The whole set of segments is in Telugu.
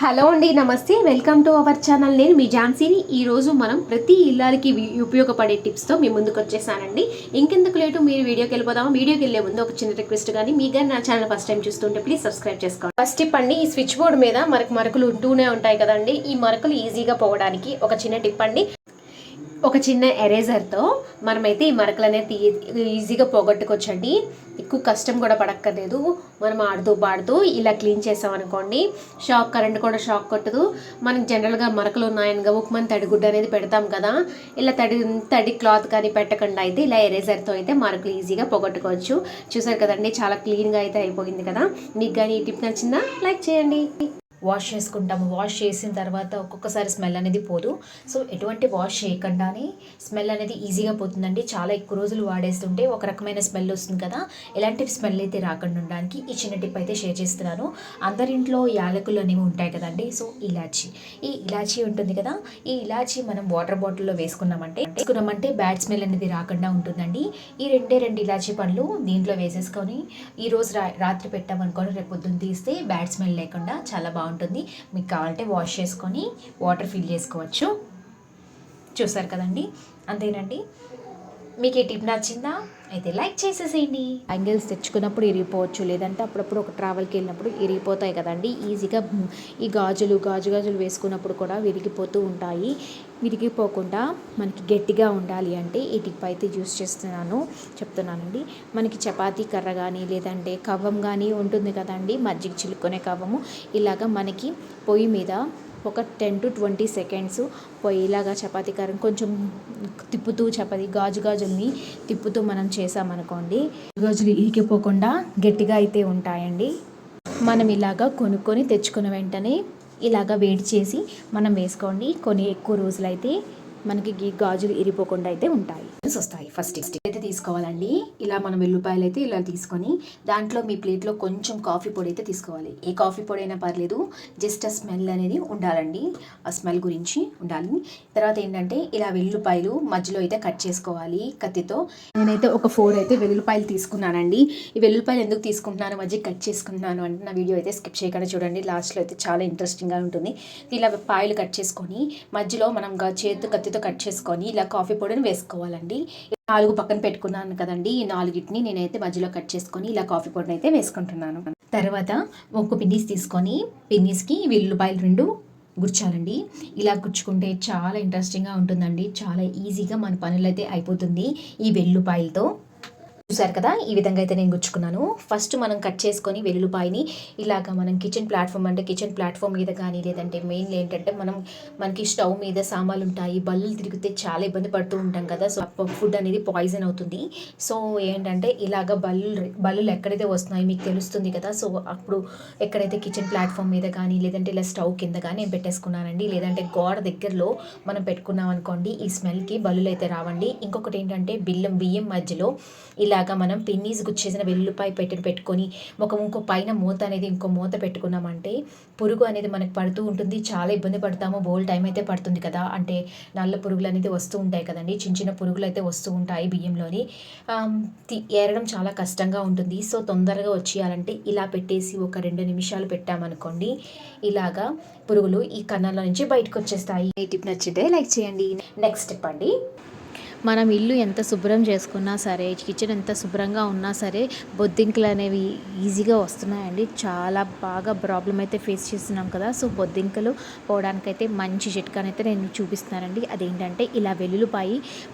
హలో అండి, నమస్తే. Welcome to our channel. నేను మీ ఝాన్సీని. ఈరోజు మనం ప్రతి ఇల్లాలకి ఉపయోగపడే టిప్స్తో మీ ముందుకు వచ్చేసానండి. ఇంకెందుకు లేటు, మీరు వీడియోకి వెళ్ళిపోదాం. వీడియోకి వెళ్ళే ముందు ఒక చిన్న రిక్వెస్ట్, కానీ మీ కానీ నా ఛానల్ ఫస్ట్ టైం చూస్తుంటే ప్లీజ్ సబ్స్క్రైబ్ చేసుకోండి. ఫస్ట్ టిప్ అండి, ఈ స్విచ్ బోర్డ్ మీద మరకలు ఉంటూనే ఉంటాయి కదండి. ఈ మరకలు ఈజీగా పోవడానికి ఒక చిన్న టిప్ అండి. ఒక చిన్న ఎరేజర్తో మనమైతే ఈ మరకలు అనేది ఈజీగా పోగొట్టుకోవచ్చండి. ఎక్కువ కష్టం కూడా పడక్కర్లేదు. మనం ఆడుతూ పాడుతూ ఇలా క్లీన్ చేసామనుకోండి, కరెంట్ కూడా షాక్ కొట్టదు. మనకి జనరల్గా మరకలు ఉన్నాయని గబుక్మని తడిగుడ్డ అనేది పెడతాం కదా, ఇలా తడి క్లాత్ కానీ పెట్టకుండా అయితే ఇలా ఎరేజర్తో అయితే మరకలు ఈజీగా పోగొట్టుకోవచ్చు. చూసారు కదండి, చాలా క్లీన్గా అయితే అయిపోయింది కదా. మీకు కానీ ఈ టిప్ నచ్చిందా? లైక్ చేయండి. వాష్ చేసుకుంటాము. వాష్ చేసిన తర్వాత ఒక్కొక్కసారి స్మెల్ అనేది పోదు. సో ఎటువంటి వాష్ చేయకుండానే స్మెల్ అనేది ఈజీగా పోతుందండి. చాలా ఎక్కువ రోజులు వాడేస్తుంటే ఒక రకమైన స్మెల్ వస్తుంది కదా, ఎలాంటి స్మెల్ అయితే రాకుండా ఉండడానికి ఈ చిన్న టిప్ అయితే షేర్ చేస్తున్నాను. అందరింట్లో యాలకులు అనేవి ఉంటాయి కదండి. సో ఈ ఇలాచీ ఉంటుంది కదా, ఈ ఇలాచీ మనం వాటర్ బాటిల్లో వేసుకున్నామంటే బ్యాడ్ స్మెల్ అనేది రాకుండా ఉంటుందండి. ఈ రెండు ఇలాచీ పండ్లు దీంట్లో వేసేసుకొని ఈరోజు రాత్రి పెట్టామనుకోని రేపు పొద్దున్న తీస్తే బ్యాడ్ స్మెల్ లేకుండా చాలా బాగుంటుంది. మీకు కావాలంటే వాష్ చేసుకొని వాటర్ ఫిల్ చేసుకోవచ్చు. చూసారు కదండి, అంతేనండి. మీకు ఈ టిప్ నచ్చిందా? అయితే లైక్ చేసేసేయండి. బ్యాంగిల్స్ తెచ్చుకున్నప్పుడు ఇరిగిపోవచ్చు, లేదంటే అప్పుడప్పుడు ఒక ట్రావెల్కి వెళ్ళినప్పుడు ఇరిగిపోతాయి కదండి. ఈజీగా ఈ గాజులు వేసుకున్నప్పుడు కూడా విరిగిపోతూ ఉంటాయి. విరిగిపోకుండా మనకి గట్టిగా ఉండాలి అంటే ఈ టిప్ అయితే యూస్ చెప్తున్నానండి. మనకి చపాతీ కర్ర కానీ లేదంటే కవ్వం కానీ ఉంటుంది కదండి, మజ్జిగ చిలుక్కునే కవ్వము. ఇలాగ మనకి పొయ్యి మీద ఒక 10 to 20 సెకండ్స్ పొయ్యిలాగా చపాతీ కర్రను కొంచెం తిప్పుతూ గాజుల్ని తిప్పుతూ మనం చేసామనుకోండి, గాజులు ఇరికిపోకుండా గట్టిగా అయితే ఉంటాయండి. మనం ఇలాగా కొనుక్కొని తెచ్చుకున్న వెంటనే ఇలాగా వేడి చేసి మనం వేసుకోండి. కొన్ని ఎక్కువ రోజులైతే మనకి గాజులు ఇరిపోకుండా అయితే ఉంటాయి. వస్తాయి. ఫస్ట్ అయితే తీసుకోవాలండి. ఇలా మనం వెల్లుల్లిపాయలు అయితే ఇలా తీసుకొని దాంట్లో మీ ప్లేట్లో కొంచెం కాఫీ పొడి అయితే తీసుకోవాలి. ఏ కాఫీ పొడి అయినా పర్లేదు, జస్ట్ ఆ స్మెల్ అనేది ఉండాలండి. ఆ స్మెల్ గురించి ఉండాలి. తర్వాత ఏంటంటే ఇలా వెల్లుల్లిపాయలు మధ్యలో అయితే కట్ చేసుకోవాలి కత్తితో. నేనైతే ఒక 4 అయితే వెల్లుల్లిపాయలు తీసుకున్నానండి. ఈ వెల్లుల్లిపాయలు ఎందుకు తీసుకుంటున్నాను, మధ్య కట్ చేసుకుంటున్నాను అంటే నా వీడియో అయితే స్కిప్ చేయకుండా చూడండి. లాస్ట్లో అయితే చాలా ఇంట్రెస్టింగ్గా ఉంటుంది. ఇలా పాయలు కట్ చేసుకొని మధ్యలో మనం కత్తితో కట్ చేసుకొని ఇలా కాఫీ పొడిని వేసుకోవాలండి. 4 పక్కన పెట్టుకున్నాను కదండి, ఈ 4ని నేనైతే మధ్యలో కట్ చేసుకొని ఇలా కాఫీ పొడిని అయితే వేసుకుంటున్నాను. తర్వాత ఒక పిన్నీస్ తీసుకొని పిన్నీస్కి వెల్లుల్లిపాయలు 2 గుర్చాలండి. ఇలా గుచ్చుకుంటే చాలా ఇంట్రెస్టింగ్గా ఉంటుందండి. చాలా ఈజీగా మన పనులు అయితే అయిపోతుంది ఈ వెల్లుల్లిపాయలతో. చూసారు కదా, ఈ విధంగా అయితే నేను గుచ్చుకున్నాను. ఫస్ట్ మనం కట్ చేసుకొని వెల్లుల్లిపాయని ఇలాగ మనం కిచెన్ ప్లాట్ఫామ్ మీద కానీ లేదంటే మెయిన్ ఏంటంటే మనకి స్టవ్ మీద సామాన్లు ఉంటాయి, బల్లులు తిరిగితే చాలా ఇబ్బంది పడుతూ ఉంటాం కదా. సో ఫుడ్ అనేది పాయిజన్ అవుతుంది. సో ఏంటంటే ఇలాగ బల్లులు ఎక్కడైతే వస్తున్నాయో మీకు తెలుస్తుంది కదా. సో అప్పుడు ఎక్కడైతే కిచెన్ ప్లాట్ఫామ్ మీద కానీ లేదంటే ఇలా స్టవ్ కింద కానీ నేను పెట్టేసుకున్నానండి. లేదంటే గోడ దగ్గరలో మనం పెట్టుకున్నాం అనుకోండి, ఈ స్మెల్కి బల్లులు అయితే రావండి. ఇంకొకటి ఏంటంటే బియ్యం మధ్యలో ఇలాగా మనం పిన్నీస్ గుచ్చేసిన వెల్లుల్లిపాయ పెట్టుకొని ఇంకో పైన మూత అనేది ఇంకో మూత పెట్టుకున్నామంటే పురుగు అనేది మనకు పడుతూ ఉంటుంది. చాలా ఇబ్బంది పడతాము. బోల్ టైం అయితే పడుతుంది కదా. అంటే నల్ల పురుగులు అనేది వస్తూ ఉంటాయి కదండి, చిన్న పురుగులు అయితే వస్తూ ఉంటాయి బియ్యంలోని. ఏరడం చాలా కష్టంగా ఉంటుంది. సో తొందరగా వచ్చేయాలంటే ఇలా పెట్టేసి ఒక 2 నిమిషాలు పెట్టామనుకోండి, ఇలాగా పురుగులు ఈ కన్నాల నుంచి బయటకు వచ్చేస్తాయి. ఈ టిప్ నచ్చితే లైక్ చేయండి. నెక్స్ట్ టిప్ అండి, మనం ఇల్లు ఎంత శుభ్రం చేసుకున్నా సరే, కిచెన్ ఎంత శుభ్రంగా ఉన్నా సరే బొద్దింకలు అనేవి ఈజీగా వస్తున్నాయండి. చాలా బాగా ప్రాబ్లం అయితే ఫేస్ చేస్తున్నాం కదా. సో బొద్దింకలు పోవడానికైతే మంచి చిట్కానైతే నేను చూపిస్తానండి. అదేంటంటే ఇలా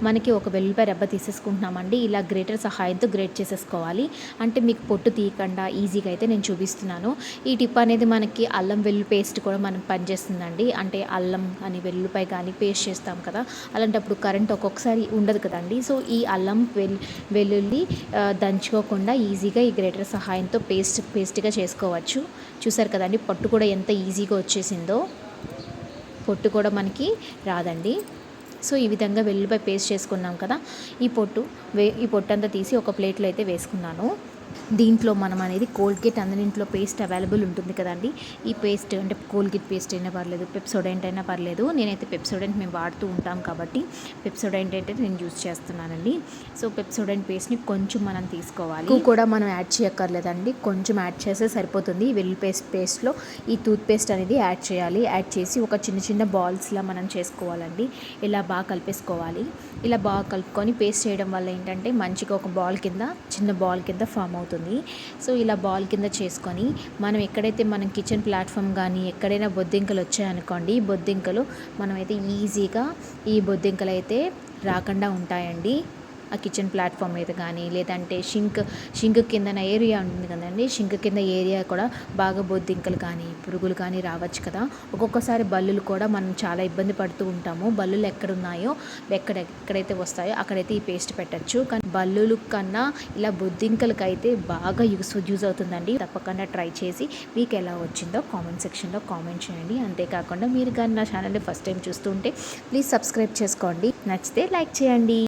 మనకి ఒక వెల్లుల్లిపాయ రెబ్బ తీసేసుకుంటున్నామండి. ఇలా గ్రేటర్ సహాయంతో గ్రేట్ చేసేసుకోవాలి. అంటే మీకు పొట్టు తీయకుండా ఈజీగా అయితే నేను చూపిస్తున్నాను. ఈ టిప్ అనేది మనకి అల్లం వెల్లుల్లి పేస్ట్ కూడా మనకు పనిచేస్తుందండి. అంటే అల్లం కానీ వెల్లుల్లిపాయ కానీ పేస్ట్ చేస్తాం కదా, అలాంటప్పుడు కరెంట్ ఒక్కొక్కసారి ఉండదు కదండి. సో ఈ అల్లం వెల్లుల్లి దంచుకోకుండా ఈజీగా ఈ గ్రేటర్ సహాయంతో పేస్ట్గా చేసుకోవచ్చు. చూసారు కదండి, పొట్టు కూడా ఎంత ఈజీగా వచ్చేసిందో. పొట్టు కూడా మనకి రాదండి. సో ఈ విధంగా వెల్లుల్లిపాయ పేస్ట్ చేసుకున్నాం కదా, ఈ పొట్టు అంతా తీసి ఒక ప్లేట్లో అయితే వేసుకున్నాను. దీంట్లో మనం అనేది కోల్గేట్ అందరింట్లో పేస్ట్ అవైలబుల్ ఉంటుంది కదండి. ఈ పేస్ట్ అంటే కోల్గేట్ పేస్ట్ అయినా పర్లేదు, పెప్సోడెంట్ అయినా పర్లేదు. నేనైతే పెప్సోడెంట్ మేము వాడుతూ ఉంటాం కాబట్టి పెప్సోడెంట్ అయితే నేను యూజ్ చేస్తున్నానండి. సో పెప్సోడెంట్ పేస్ట్ని కొంచెం మనం తీసుకోవాలి. ఎక్కువ కూడా మనం యాడ్ చేయక్కర్లేదండి, కొంచెం యాడ్ చేస్తే సరిపోతుంది. వెల్లుల్లి పేస్ట్లో ఈ టూత్ పేస్ట్ అనేది యాడ్ చేయాలి. యాడ్ చేసి ఒక చిన్న చిన్న బాల్స్లా మనం చేసుకోవాలండి. ఇలా బాగా కలిపేసుకోవాలి. ఇలా బాగా కలుపుకొని పేస్ట్ చేయడం వల్ల ఏంటంటే మంచిగా ఒక బాల్ కింద, చిన్న బాల్ కింద ఫామ్ అవుతుంది. సో ఇలా బాల్ కింద చేసుకొని మనం ఎక్కడైతే మనం కిచెన్ ప్లాట్ఫామ్ కానీ ఎక్కడైనా బొద్దింకలు వచ్చాయనుకోండి, బొద్దింకలు మనమైతే ఈజీగా ఈ బొద్దింకలు అయితే రాకుండా ఉంటాయండి. ఆ కిచెన్ ప్లాట్ఫామ్ మీద కానీ లేదంటే షింక్ కిందన ఏరియా ఉంటుంది కదండి, షింక్ కింద ఏరియా కూడా బాగా బొద్దింకలు కానీ పురుగులు కానీ రావచ్చు కదా. ఒక్కొక్కసారి బల్లులు కూడా మనం చాలా ఇబ్బంది పడుతూ ఉంటాము. బల్లులు ఎక్కడున్నాయో ఎక్కడైతే వస్తాయో అక్కడైతే ఈ పేస్ట్ పెట్టచ్చు. కానీ బల్లులు కన్నా ఇలా బొద్దింకలకి అయితే బాగా యూజ్ అవుతుందండి. తప్పకుండా ట్రై చేసి మీకు ఎలా వచ్చిందో కామెంట్ సెక్షన్లో కామెంట్ చేయండి. అంతేకాకుండా మీరు కానీ నా ఛానల్ని ఫస్ట్ టైం చూస్తుంటే ప్లీజ్ సబ్స్క్రైబ్ చేసుకోండి. నచ్చితే లైక్ చేయండి.